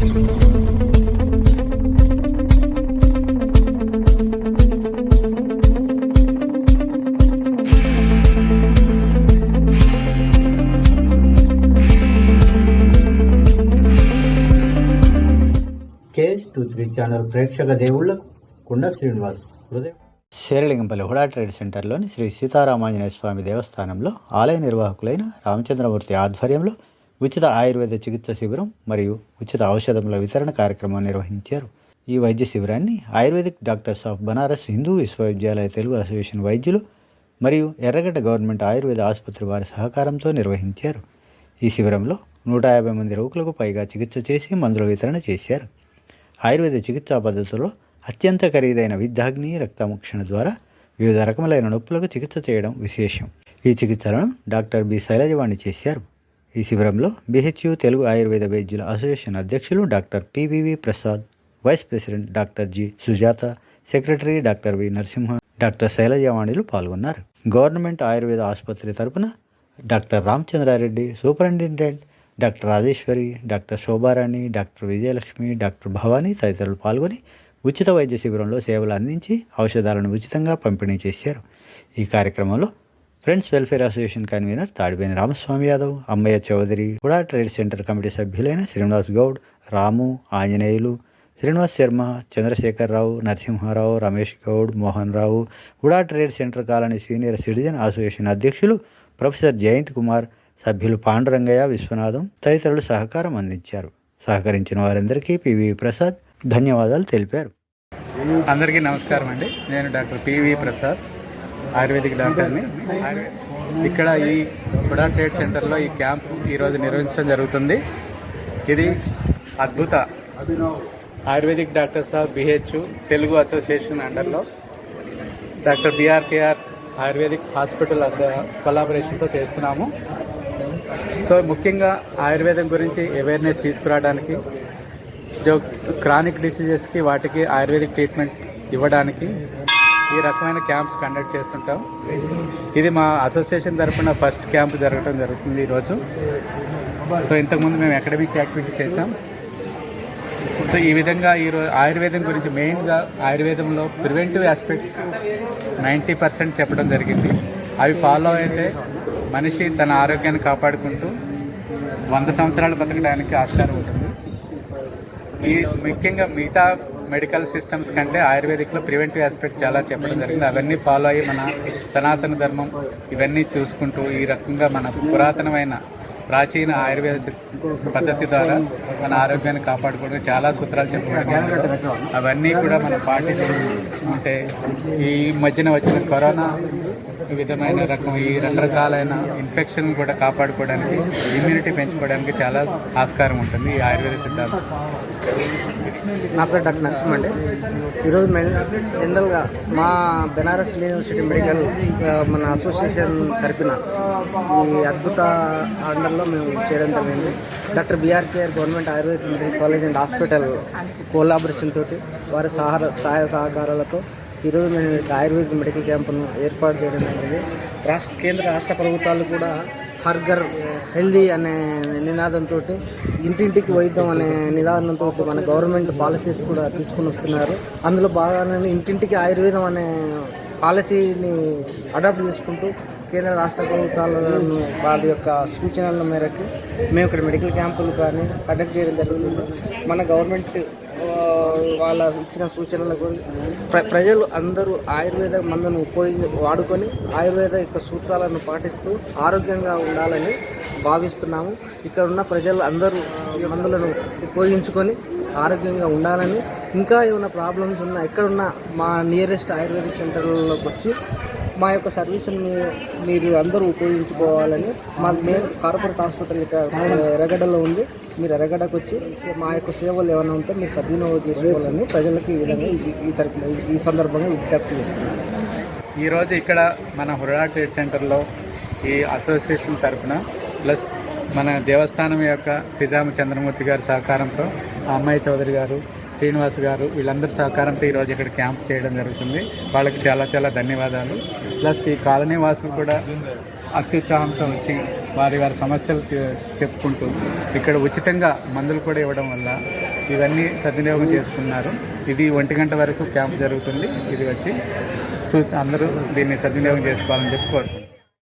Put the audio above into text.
KH23 channel ప్రేక్షక దేవుళ్లకు కుండ శ్రీనివాస్ హృదయం. శేరలింగంపల్లి హుడా ట్రేడ్ సెంటర్లోని శ్రీ సీతారామాంజనేయ స్వామి దేవస్థానంలో ఆలయ నిర్వాహకులైన రామచంద్రమూర్తి ఆధ్వర్యంలో ఉచిత ఆయుర్వేద చికిత్స శిబిరం మరియు ఉచిత ఔషధముల వితరణ కార్యక్రమం నిర్వహించారు. ఈ వైద్య శిబిరాన్ని ayurvedic doctors of Banaras Hindu విశ్వవిద్యాలయ తెలుగు అసోసియేషన్ వైద్యులు మరియు ఎర్రగడ్డ గవర్నమెంట్ ఆయుర్వేద ఆసుపత్రి వారి సహకారంతో నిర్వహించారు. ఈ శిబిరంలో 150 మంది రోగులకు పైగా చికిత్స చేసి మందుల వితరణ చేశారు. ఆయుర్వేద చికిత్సా పద్ధతుల్లో అత్యంత ఖరీదైన విద్యాగ్ని రక్తమోక్షణ ద్వారా వివిధ రకములైన నొప్పులకు చికిత్స చేయడం విశేషం. ఈ చికిత్సలను డాక్టర్ బి శైలజవాణి చేశారు. ఈ శిబిరంలో BHU తెలుగు ఆయుర్వేద వైద్యుల అసోసియేషన్ అధ్యక్షులు doctor PVV Prasad, vice president doctor G Sujatha, secretary doctor V Narasimha, doctor శైలజవాణిలు పాల్గొన్నారు. గవర్నమెంట్ ఆయుర్వేద ఆసుపత్రి తరపున doctor Ramachandra Reddy, superintendent doctor Rajeswari, doctor Shobharani, doctor Vijayalakshmi, doctor Bhavani తదితరులు పాల్గొని ఉచిత వైద్య శిబిరంలో సేవలు అందించి ఔషధాలను ఉచితంగా పంపిణీ చేశారు. ఈ కార్యక్రమంలో friends welfare association convenor Tadiveni Ramaswamy Yadav, Ammayya Chowdary, Huda trade centre committee సభ్యులైన Srinivas Goud, Ramu, Anjaneyulu, Srinivas Sharma, Chandrasekhara Rao, Narasimha Rao, Ramesh Goud, Mohan Rao, Huda trade centre colony senior citizen association అధ్యక్షులు ప్రొఫెసర్ జయంత్ కుమార్, సభ్యులు పాండురంగయ్య, విశ్వనాథం తదితరులు సహకారం అందించారు. సహకరించిన వారందరికీ PVV ప్రసాద్ ధన్యవాదాలు తెలిపారు. అందరికీ నమస్కారం అండి. నేను డాక్టర్ PVV ప్రసాద్, ఆయుర్వేదిక్ డాక్టర్ని. ఇక్కడ ఈ హుడా ట్రేడ్ సెంటర్లో ఈ క్యాంప్ ఈరోజు నిర్వహించడం జరుగుతుంది. ఇది అద్భుత ayurvedic doctors of BHU Telugu association అండర్లో డాక్టర్ BRKR ఆయుర్వేదిక్ హాస్పిటల్ కొలాబరేషన్తో చేస్తున్నాము. సో ముఖ్యంగా ఆయుర్వేదం గురించి అవేర్నెస్ తీసుకురావడానికి, క్రానిక్ డిసీజెస్కి వాటికి ఆయుర్వేదిక్ ట్రీట్మెంట్ ఇవ్వడానికి ఈ రకమైన క్యాంప్స్ కండక్ట్ చేస్తుంటాం. ఇది మా అసోసియేషన్ తరఫున ఫస్ట్ క్యాంప్ జరగడం జరుగుతుంది ఈరోజు. సో ఇంతకుముందు మేము అకాడమిక్ యాక్టివిటీ చేసాం. సో ఈ విధంగా ఈరోజు ఆయుర్వేదం గురించి మెయిన్గా ఆయుర్వేదంలో ప్రివెంటివ్ ఆస్పెక్ట్స్ 90% చెప్పడం జరిగింది. అవి ఫాలో అయితే మనిషి తన ఆరోగ్యాన్ని కాపాడుకుంటూ 100 సంవత్సరాలు బతకడానికి ఆస్కారం ఉంటుంది. ఈ ముఖ్యంగా మిగతా మెడికల్ సిస్టమ్స్ కంటే ఆయుర్వేదిక్లో ప్రివెంటివ్ ఆస్పెక్ట్ చాలా చెప్పడం జరిగింది. అవన్నీ ఫాలో అయ్యి మన సనాతన ధర్మం ఇవన్నీ చూసుకుంటూ ఈ రకంగా మన పురాతనమైన ప్రాచీన ఆయుర్వేద పద్ధతి ద్వారా మన ఆరోగ్యాన్ని కాపాడుకోవడం చాలా సూత్రాలు చెప్పుకోవడం, అవన్నీ కూడా మనం పాటిస్తుంటే ఈ మధ్యన వచ్చిన కరోనా విధమైన ఈ రకరకాలైన ఇన్ఫెక్షన్ కూడా కాపాడుకోవడానికి, ఇమ్యూనిటీ పెంచుకోవడానికి చాలా ఆస్కారం ఉంటుంది ఈ ఆయుర్వేద సిద్ధాంతం. నా పేరు డాక్టర్ నరసింహ అండి. ఈరోజు జనరల్గా మా బెనారస్ యూనివర్సిటీ మెడికల్ మన అసోసియేషన్ తరపున ఈ అద్భుత అండర్లో మేము చేయడం జరిగింది. Doctor BRKR government ayurvedic medical college and hospital collaboration తోటి వారి సహాయ సహకారాలతో ఈరోజు మేము ఆయుర్వేదిక్ మెడికల్ క్యాంపును ఏర్పాటు చేయడం జరిగింది. కేంద్ర రాష్ట్ర ప్రభుత్వాలు కూడా హర్ ఘర్ హెల్దీ అనే నినాదంతో, ఇంటింటికి వైద్యం అనే నినాదంతో మన గవర్నమెంట్ పాలసీస్ కూడా తీసుకుని వస్తున్నారు. అందులో భాగంగానే ఇంటింటికి ఆయుర్వేదం అనే పాలసీని అడాప్ట్ చేసుకుంటూ కేంద్ర రాష్ట్ర ప్రభుత్వాలను వారి యొక్క సూచనల మేరకు మేము ఇక్కడ మెడికల్ క్యాంపులు కానీ కండక్ట్ చేయడం జరుగుతుంది. మన గవర్నమెంట్ వాళ్ళ ఇచ్చిన సూచనలకు ప్రజలు అందరూ ఆయుర్వేద మందును వాడుకొని ఆయుర్వేద యొక్క సూత్రాలను పాటిస్తూ ఆరోగ్యంగా ఉండాలని భావిస్తున్నాము. ఇక్కడ ఉన్న ప్రజలు అందరూ ఈ మందులను ఉపయోగించుకొని ఆరోగ్యంగా ఉండాలని, ఇంకా ఏమైనా ప్రాబ్లమ్స్ ఉన్నా ఎక్కడున్నా మా నియరెస్ట్ ఆయుర్వేదిక్ సెంటర్లోకి వచ్చి మా యొక్క సర్వీసుని మీరు అందరూ ఉపయోగించుకోవాలని, మా మెయిన్ కార్పొరేట్ హాస్పిటల్ ఇక్కడ ఎర్రగడ్డలో ఉంది. మీరు ఎర్రగడ్డకు వచ్చి మా యొక్క సేవలు ఏమైనా ఉంటే మీరు సద్వినియోగం చేసుకోవాలని ప్రజలకు ఈ విధంగా ఈ సందర్భంగా విజ్ఞప్తి చేస్తున్నాను. ఈరోజు ఇక్కడ మన హుడా ట్రేడ్ సెంటర్లో ఈ అసోసియేషన్ తరఫున ప్లస్ మన దేవస్థానం యొక్క శ్రీరామచంద్రమూర్తి గారి సహకారంతో అమ్మాయి చౌదరి గారు, శ్రీనివాస్ గారు వీళ్ళందరి సహకారంతో ఈరోజు ఇక్కడ క్యాంప్ చేయడం జరుగుతుంది. వాళ్ళకి చాలా చాలా ధన్యవాదాలు. ప్లస్ ఈ కాలనీ వాసులు కూడా అత్యుత్సాహంతో వచ్చి వారి సమస్యలు చెప్పుకుంటూ ఇక్కడ ఉచితంగా మందులు కూడా ఇవ్వడం వల్ల ఇవన్నీ సద్వినియోగం చేసుకున్నారు. ఇది 1 గంట వరకు క్యాంప్ జరుగుతుంది. ఇది వచ్చి చూసి అందరూ దీన్ని సద్వినియోగం చేసుకోవాలని చెప్పి కోరుకుంటున్నాను.